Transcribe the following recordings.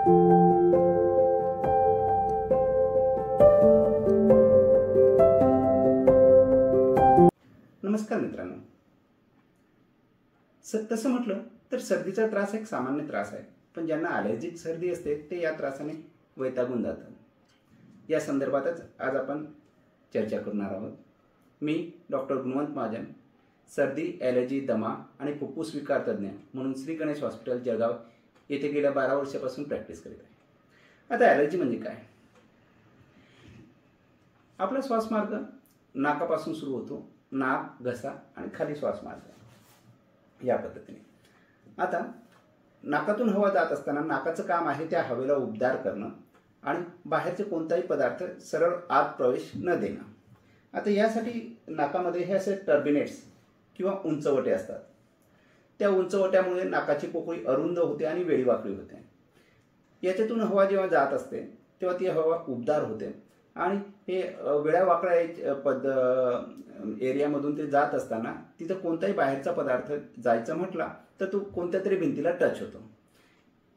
नमस्कार मित्रांनो, तसं म्हटलं तर सर्दीचा त्रास एक सामान्य त्रास आहे, पण ज्यांना ॲलर्जिक सर्दी असते ते या त्रासाने वैतागून जातात। या संदर्भातच आज आपण चर्चा करणार आहोत। मी डॉक्टर गुणवंत महाजन, सर्दी, ॲलर्जी, दमा आणि फुफ्फुस विकार तज्ञ म्हणून श्री गणेश हॉस्पिटल जळगाव येथे गेल्या 12 वर्षापासून प्रॅक्टिस करीत आहे। आता ॲलर्जी म्हणजे काय? आपला श्वासमार्ग नाकापासून सुरू होतो, नाक, घसा आणि खाली श्वासमार्ग या पद्धतीने। आता नाकातून हवा जात असताना नाकाचं काम आहे त्या हवेला उबदार करणं आणि बाहेरचे कोणताही पदार्थ सरळ आत प्रवेश न देणं। आता यासाठी नाकामध्ये हे असे टर्बिनेट्स किंवा उंचवटे असतात। त्या उंचवट्यामुळे नाकाची पोकळी अरुंद होते आणि वेळीवाकडी होते। याच्यातून हवा जेव्हा जात असते तेव्हा ती हवा उबदार होते आणि हे वेळ्यावाकड्या एरियामधून ते जात असताना तिथं कोणताही बाहेरचा पदार्थ जायचा म्हटला तर तो कोणत्या तरी भिंतीला टच होतो।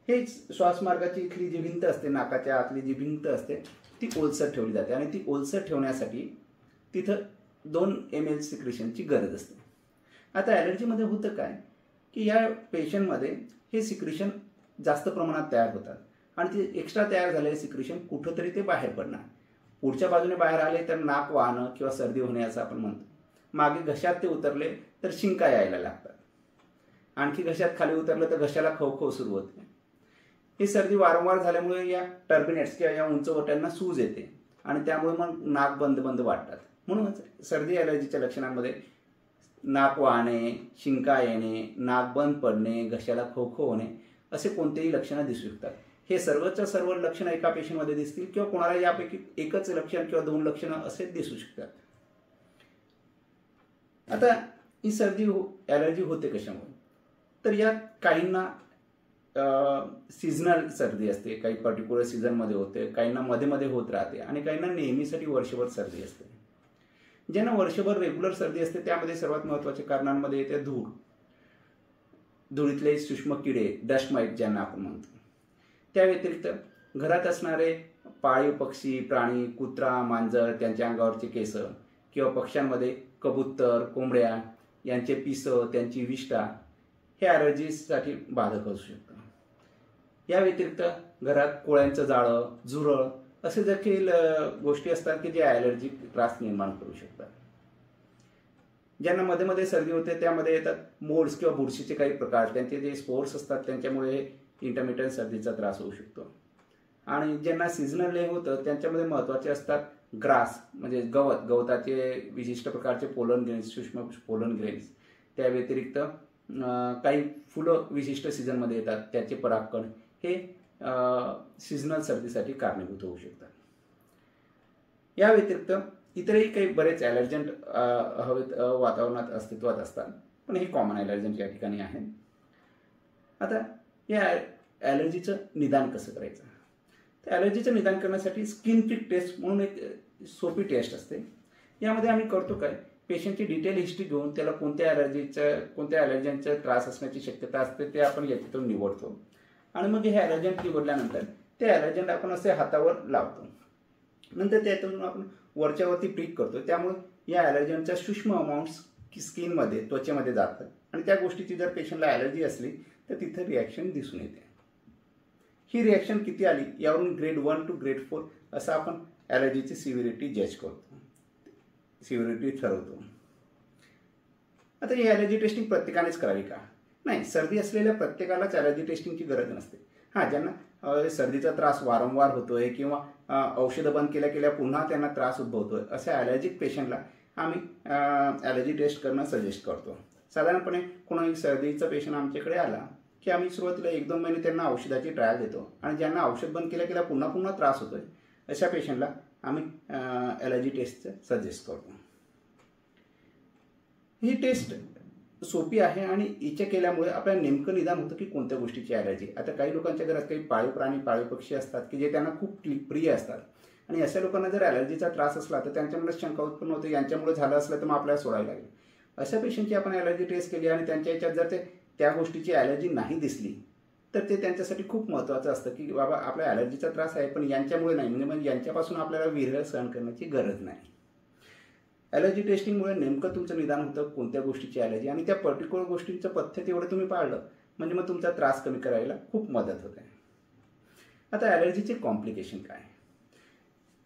हेच श्वासमार्गाची इथली जी भिंत असते, नाकाच्या आतली जी भिंत असते ती ओलसर ठेवली जाते आणि ती ओलसर ठेवण्यासाठी तिथं 2 ml सिक्रेशनची गरज असते। आता ॲलर्जीमध्ये होतं काय की या पेशंटमध्ये हे सिक्रेशन जास्त प्रमाणात तयार होतात आणि ते एक्स्ट्रा तयार झालेले सिक्रेशन कुठंतरी ते बाहेर पडणार। पुढच्या बाजूने बाहेर आले तर नाक वाहणं किंवा सर्दी होणे असं आपण म्हणतो। मागे घशात ते उतरले तर शिंका यायला लागतात। आणखी घशात खाली उतरलं तर घशाला खवखव सुरू होते। ही सर्दी वारंवार झाल्यामुळे या टर्बिनेट्स किंवा या उंचवट्यांना सूज येते आणि त्यामुळे मग नाक बंद बंद वाटतात। म्हणूनच सर्दी ॲलर्जीच्या लक्षणांमध्ये नाक वाहणे, शिंका येणे, नाक बंद पडणे, घशाला खवखव होणे असे कोणतेही लक्षणं दिसू शकतात। हे सर्वच्या सर्व लक्षणं एका पेशंटमध्ये दिसतील किंवा कोणाला यापैकी एकच लक्षण किंवा 2 लक्षणं असे दिसू शकतात। आता ही सर्दी ॲलर्जी होते कशामुळे? तर यात काहींना सीझनल सर्दी असते, काही पर्टिक्युलर सीझनमध्ये होते, काहींना मध्ये मध्ये होत राहते आणि काहींना नेहमीसाठी वर्षभर सर्दी असते। ज्यांना वर्षभर रेग्युलर सर्दी असते त्यामध्ये सर्वात महत्त्वाच्या कारणांमध्ये येते धुळीतले सूक्ष्म किडे, डस्ट माइट ज्यांना आपण म्हणतो। त्या व्यतिरिक्त घरात असणारे पाळीव पक्षी, प्राणी, कुत्रा, मांजर, त्यांच्या अंगावरचे केस किंवा पक्ष्यांमध्ये कबूतर, कोंबड्या यांचे पिसं, त्यांची विष्ठा हे ॲलर्जीसाठी बाधक असू शकतं। या व्यतिरिक्त घरात कोळ्यांचं जाळं, झुरळ असे देखील गोष्टी असतात की जे ॲलर्जी त्रास निर्माण करू शकतात। ज्यांना मध्ये मध्ये सर्दी होते त्यामध्ये येतात मोल्ड्स किंवा बुरशीचे काही प्रकार, त्यांचे जे स्पोर्स असतात त्यांच्यामुळे इंटरमिटंट सर्दीचा त्रास होऊ शकतो। आणि ज्यांना सीझनल होतं त्यांच्यामध्ये महत्त्वाचे असतात ग्रास म्हणजे गवताचे विशिष्ट प्रकारचे पोलन ग्रेन्स, सूक्ष्म पोलन ग्रेन्स। त्या व्यतिरिक्त काही फुलं विशिष्ट सीझनमध्ये येतात त्याचे परागकण हे सीझनल सर्दीसाठी कारणीभूत होऊ शकतात। या व्यतिरिक्त इतरही काही बरेच ॲलर्जंट हवेत वातावरणात अस्तित्वात असतात, पण हे कॉमन ॲलर्जंट या ठिकाणी आहेत। आता या ॲलर्जीचं निदान कसं करायचं? तर ॲलर्जीचं निदान करण्यासाठी स्किन प्रिक टेस्ट म्हणून एक सोपी टेस्ट असते। यामध्ये आम्ही करतो काय, पेशंटची डिटेल हिस्ट्री घेऊन त्याला कोणत्या ॲलर्जनचा त्रास असण्याची शक्यता असते ते आपण याच्यातून निवडतो आणि मग हे ॲलर्जंट निवडल्यानंतर ते ॲलर्जंट आपण असे हातावर लावतो। नंतर त्यातून आपण वरच्यावरती प्रिक करतो, त्यामुळे या ॲलर्जनच्या सूक्ष्म अमाऊंट्स स्किनमध्ये, त्वचेमध्ये जातात आणि त्या गोष्टीची जर पेशंटला ॲलर्जी असली तर तिथे रिॲक्शन दिसून येते। ही रिॲक्शन किती आली यावरून ग्रेड 1 to ग्रेड 4 असं आपण ॲलर्जीची सिव्हिरिटी जज करतो, सिव्हिरिटी ठरवतो। आता ही ॲलर्जी टेस्टिंग प्रत्येकानेच करावी का? नाही, सर्दी असलेल्या प्रत्येकालाच ॲलर्जी टेस्टिंगची गरज नसते। हां, ज्यांना सर्दीचा त्रास वारंवार होतोय किंवा औषधं बंद केल्या पुन्हा त्यांना त्रास उद्भवतोय अशा ॲलर्जिक पेशंटला आम्ही ॲलर्जी टेस्ट करणं सजेस्ट करतो। साधारणपणे कोणी सर्दीचा पेशंट आमच्याकडे आला की आम्ही सुरुवातीला 1-2 महिने त्यांना औषधाची ट्रायल देतो आणि ज्यांना औषध बंद केल्या पुन्हा त्रास होतोय अशा पेशंटला आम्ही ॲलर्जी टेस्टचं सजेस्ट करतो। ही टेस्ट सोपी आहे आणि हिच्या केल्यामुळे आपल्याला नेमकं निदान होतं की कोणत्या गोष्टीची ॲलर्जी। आता काही लोकांच्या घरात काही पाळीव प्राणी, पाळीव पक्षी असतात की जे त्यांना खूप प्रिय असतात आणि अशा लोकांना जर ॲलर्जीचा त्रास असला तर त्यांच्यामुळे शंका उत्पन्न होते, यांच्यामुळे झालं असलं तर मग आपल्याला सोडावी लागेल। अशा पेशंटची आपण ॲलर्जी टेस्ट केली आणि त्यांच्या याच्यात जर त्या गोष्टीची ॲलर्जी नाही दिसली तर ते त्यांच्यासाठी खूप महत्त्वाचं असतं की बाबा आपल्या ॲलर्जीचा त्रास आहे, पण यांच्यामुळे नाही, म्हणजे यांच्यापासून आपल्याला विरह सहन करण्याची गरज नाही. ॲलर्जी टेस्टिंगमुळे नेमकं तुमचं निदान होतं कोणत्या गोष्टीची ॲलर्जी, आणि त्या पर्टिक्युलर गोष्टींचं पथ्य तेवढं तुम्ही पाळलं म्हणजे मग तुमचा त्रास कमी करायला खूप मदत होते. आता ॲलर्जीचे कॉम्प्लिकेशन काय?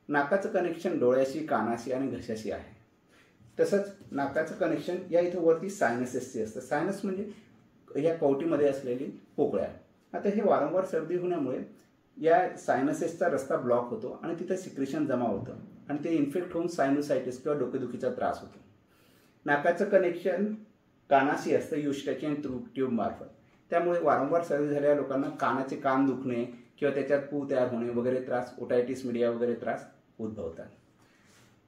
नाकाचं कनेक्शन डोळ्याशी, कानाशी आणि घशाशी आहे. तसंच नाकाचं कनेक्शन या इथं वरती सायनसेसची असतं. सायनस म्हणजे ह्या कवटीमध्ये असलेली पोकळ्या. आता हे वारंवार सर्दी होण्यामुळे या सायनसेसचा रस्ता ब्लॉक होतो आणि तिथं सिक्रेशन जमा होतं आणि ते इन्फेक्ट होऊन सायनोसायटिस किंवा डोकेदुखीचा त्रास होतो. नाकाचं कनेक्शन कानाशी असतं युस्टॅचियन ट्यूब मार्फत. त्यामुळे वारंवार सर्दी झालेल्या लोकांना कानाचे कान दुखणे किंवा त्याच्यात पू तयार होणे वगैरे त्रास, ओटायटिस मीडिया वगैरे त्रास उद्भवतात.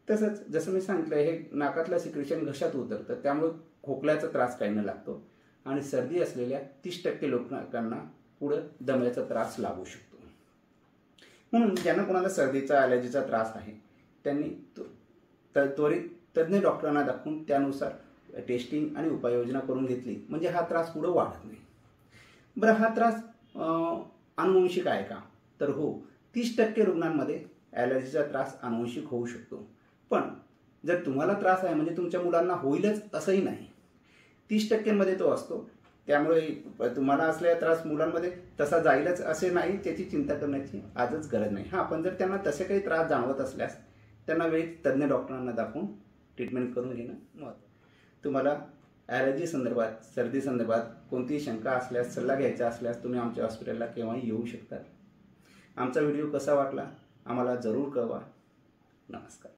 तसंच जसं मी सांगितलं, हे नाकातलं सिक्रेशन घशात उतरतं, त्यामुळे खोकल्याचा त्रास काहींना लागतो आणि सर्दी असलेल्या 30% लोकांना पुढे दम्याचा त्रास लागू शकतो. म्हणून ज्यांना कोणाला सर्दीचा, ॲलर्जीचा त्रास आहे त्यांनी त्वरित तज्ज्ञ डॉक्टरांना दाखवून त्यानुसार टेस्टिंग आणि उपाययोजना करून घेतली म्हणजे हा त्रास पुढे वाढत नाही. बरं, हा त्रास अनुवंशिक आहे का? तर हो, 30% रुग्णांमध्ये ॲलर्जीचा त्रास अनुवंशिक होऊ शकतो. पण जर तुम्हाला त्रास आहे म्हणजे तुमच्या मुलांना होईलच असंही नाही. 30% तो असतो. त्यामुळे तुम्हाला असलेला त्रास मुलांमध्ये तसा जाईलच असे नाही, त्याची चिंता करण्याची आजच गरज नाही. हां, पण जर त्यांना तसे काही त्रास जाणवत असल्यास त्यांना वेळीच तज्ज्ञ डॉक्टरांना दाखवून ट्रीटमेंट करून घेणं महत्त्वाचं. तुम्हाला ॲलर्जी संदर्भात, सर्दी संदर्भात कोणतीही शंका असल्यास, सल्ला घ्यायचा असल्यास तुम्ही आमच्या हॉस्पिटलला केव्हाही येऊ शकता. आमचा व्हिडिओ कसा वाटला आम्हाला जरूर कळवा. नमस्कार.